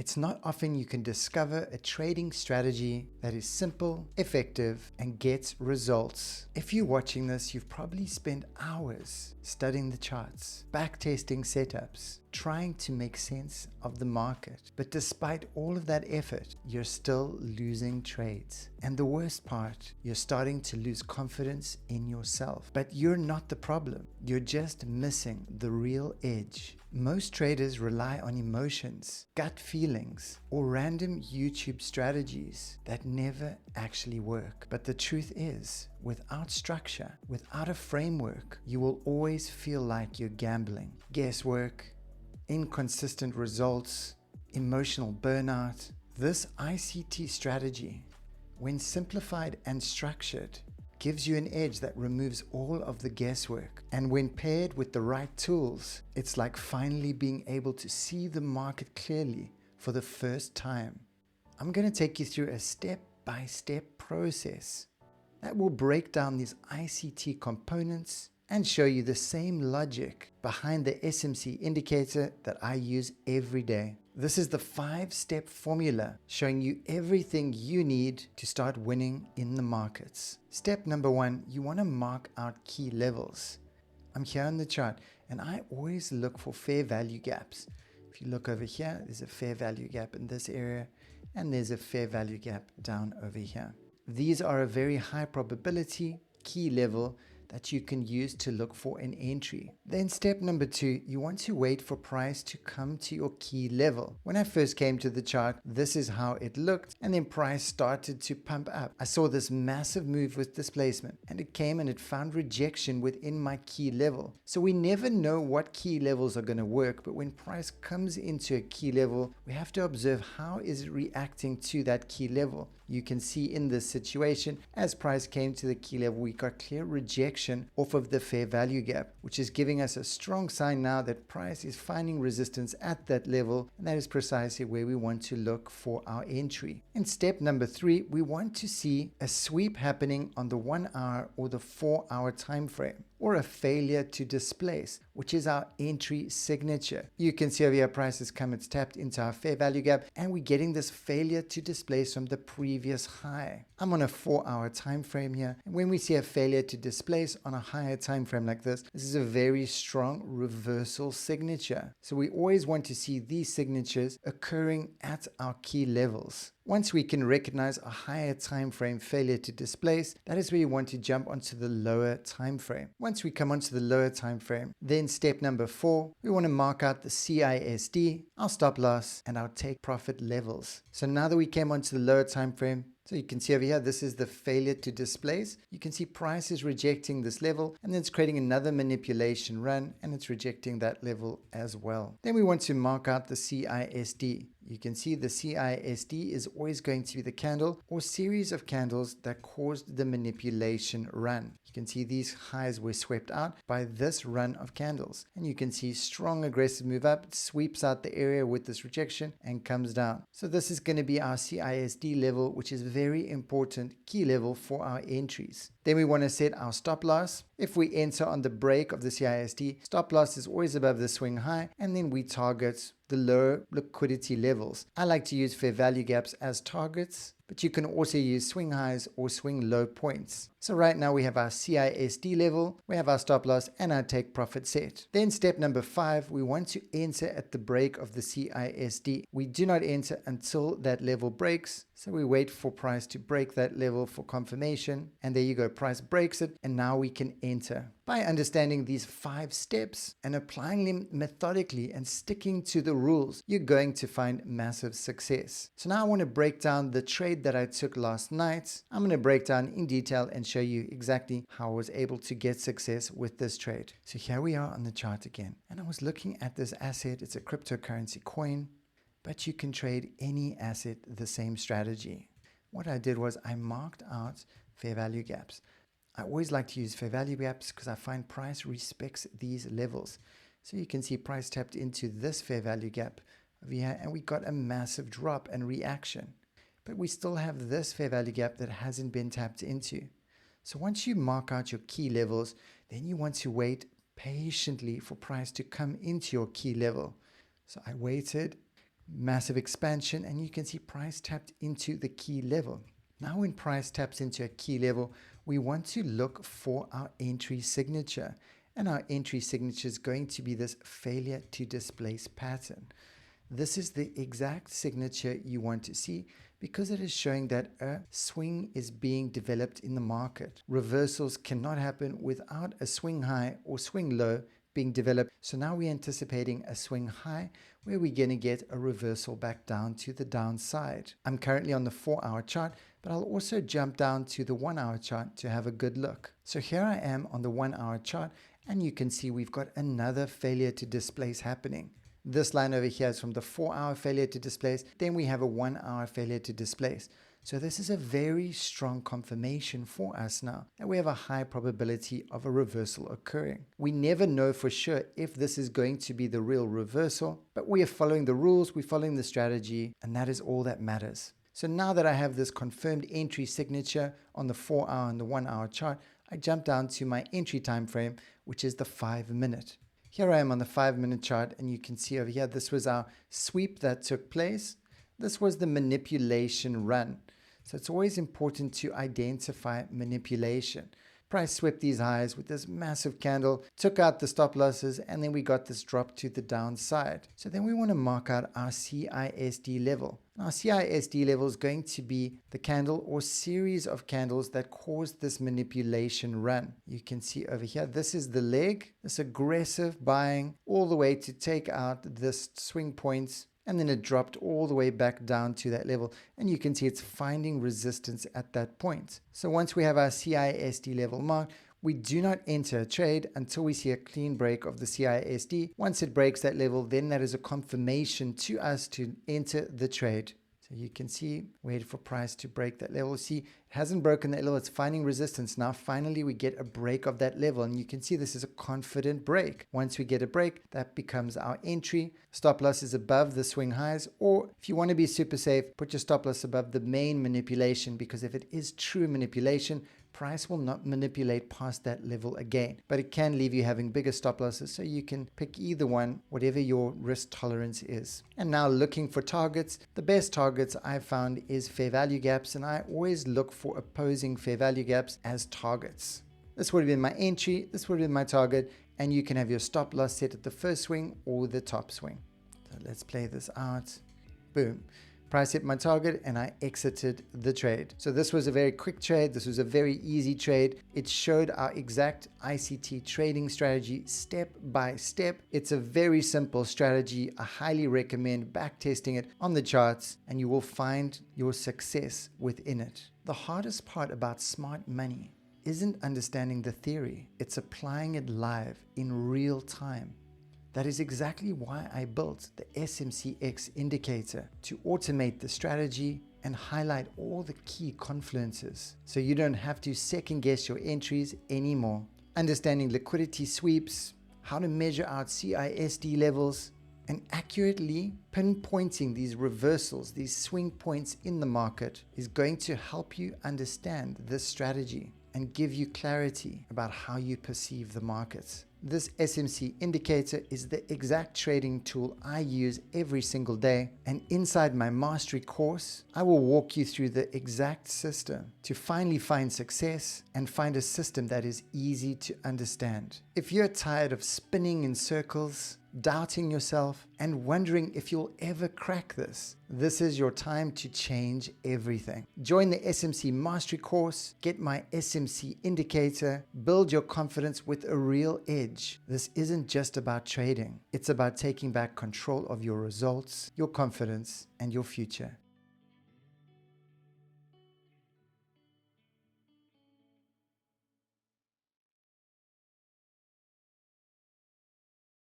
It's not often you can discover a trading strategy that is simple, effective, and gets results. If you're watching this, you've probably spent hours studying the charts, backtesting setups, trying to make sense of the market. But despite all of that effort, you're still losing trades. And the worst part, you're starting to lose confidence in yourself. But you're not the problem. You're just missing the real edge. Most traders rely on emotions, gut feelings, or random YouTube strategies that never actually work. But the truth is, without structure, without a framework, you will always feel like you're gambling. Guesswork, inconsistent results, emotional burnout. This ICT strategy, when simplified and structured, gives you an edge that removes all of the guesswork. And when paired with the right tools, it's like finally being able to see the market clearly for the first time. I'm going to take you through a step-by-step process that will break down these ICT components and show you the same logic behind the SMC indicator that I use every day. This is the 5-step formula showing you everything you need to start winning in the markets. Step number 1, you want to mark out key levels. I'm here on the chart and I always look for fair value gaps. If you look over here, there's a fair value gap in this area and there's a fair value gap down over here. These are a very high probability key level that you can use to look for an entry. Then step number 2, you want to wait for price to come to your key level. When I first came to the chart, this is how it looked, and then price started to pump up. I saw this massive move with displacement, and it came and it found rejection within my key level. So we never know what key levels are going to work, but when price comes into a key level, we have to observe how is it reacting to that key level. You can see in this situation, as price came to the key level, we got clear rejection off of the fair value gap, which is giving us a strong sign now that price is finding resistance at that level, and that is precisely where we want to look for our entry. In step number 3, we want to see a sweep happening on the 1 hour or the 4-hour time frame, or a failure to displace, which is our entry signature. You can see over here price has come, it's tapped into our fair value gap, and we're getting this failure to displace from the previous high. I'm on a 4-hour time frame here, and when we see a failure to displace on a higher time frame like this is a very strong reversal signature. So we always want to see these signatures occurring at our key levels. Once we can recognize a higher time frame failure to displace, that is where you want to jump onto the lower time frame. Once we come onto the lower time frame, then step number 4, we want to mark out the CISD, our stop loss, and our take profit levels. So now that we came onto the lower time frame, so you can see over here, this is the failure to displace. You can see price is rejecting this level, and then it's creating another manipulation run, and it's rejecting that level as well. Then we want to mark out the CISD. You can see the CISD is always going to be the candle or series of candles that caused the manipulation run. You can see these highs were swept out by this run of candles. And you can see strong aggressive move up, it sweeps out the area with this rejection and comes down. So this is going to be our CISD level, which is very important key level for our entries. Then we want to set our stop loss. If we enter on the break of the CISD, stop loss is always above the swing high, and then we target the low liquidity levels. I like to use fair value gaps as targets, but you can also use swing highs or swing low points. So right now we have our CISD level, we have our stop loss and our take profit set. Then step number 5, we want to enter at the break of the CISD. We do not enter until that level breaks. So we wait for price to break that level for confirmation. And there you go, price breaks it, and now we can enter. By understanding these 5 steps and applying them methodically and sticking to the rules, you're going to find massive success. So now I want to break down the trade that I took last night. I'm going to break down in detail and show you exactly how I was able to get success with this trade. So here we are on the chart again. And I was looking at this asset. It's a cryptocurrency coin, but you can trade any asset the same strategy. What I did was I marked out fair value gaps. I always like to use fair value gaps because I find price respects these levels. So you can see price tapped into this fair value gap over here, and we got a massive drop and reaction. But we still have this fair value gap that hasn't been tapped into. So once you mark out your key levels, then you want to wait patiently for price to come into your key level. So I waited, Massive expansion, and you can see price tapped into the key level. Now when price taps into a key level, we want to look for our entry signature. And our entry signature is going to be this failure to displace pattern. This is the exact signature you want to see because it is showing that a swing is being developed in the market. Reversals cannot happen without a swing high or swing low being developed. So now we're anticipating a swing high where we're going to get a reversal back down to the downside. I'm currently on the 4-hour chart, but I'll also jump down to the 1-hour chart to have a good look. So here I am on the 1-hour chart, and you can see we've got another failure to displace happening. This line over here is from the 4-hour failure to displace, then we have a 1-hour failure to displace. So this is a very strong confirmation for us now that we have a high probability of a reversal occurring. We never know for sure if this is going to be the real reversal, but we are following the rules, we're following the strategy, and that is all that matters. So now that I have this confirmed entry signature on the 4-hour and the 1-hour chart, I jump down to my entry time frame, which is the 5-minute. Here I am on the 5-minute chart, and you can see over here, this was our sweep that took place. This was the manipulation run. So it's always important to identify manipulation. Price swept these highs with this massive candle, took out the stop losses, and then we got this drop to the downside. So then we want to mark out our CISD level. Our CISD level is going to be the candle or series of candles that caused this manipulation run. You can see over here, this is the leg, this aggressive buying all the way to take out this swing points, and then it dropped all the way back down to that level, and you can see it's finding resistance at that point. So once we have our CISD level marked, we do not enter a trade until we see a clean break of the CISD. Once it breaks that level, then that is a confirmation to us to enter the trade. So you can see, wait for price to break that level. See, it hasn't broken that level, it's finding resistance. Now finally we get a break of that level, and you can see this is a confident break. Once we get a break, that becomes our entry. Stop loss is above the swing highs, or if you want to be super safe, put your stop loss above the main manipulation, because if it is true manipulation, price will not manipulate past that level again. But it can leave you having bigger stop losses, so you can pick either one, whatever your risk tolerance is. And now looking for targets, the best targets I've found is fair value gaps, and I always look for opposing fair value gaps as targets. This would have been my entry, this would have been my target, and you can have your stop loss set at the first swing or the top swing. So let's play this out. Boom. Price hit my target and I exited the trade. So this was a very quick trade. This was a very easy trade. It showed our exact ICT trading strategy step by step. It's a very simple strategy. I highly recommend backtesting it on the charts, and you will find your success within it. The hardest part about smart money isn't understanding the theory. It's applying it live in real time. That is exactly why I built the SMC X Indicator, to automate the strategy and highlight all the key confluences, so you don't have to second guess your entries anymore. Understanding liquidity sweeps, how to measure out CISD levels, and accurately pinpointing these reversals, these swing points in the market, is going to help you understand this strategy and give you clarity about how you perceive the markets. This SMC indicator is the exact trading tool I use every single day, and inside my mastery course, I will walk you through the exact system to finally find success and find a system that is easy to understand. If you're tired of spinning in circles, doubting yourself, and wondering if you'll ever crack this, this is your time to change everything. Join the SMC Mastery course, get my SMC indicator, build your confidence with a real edge. This isn't just about trading. It's about taking back control of your results, your confidence, and your future.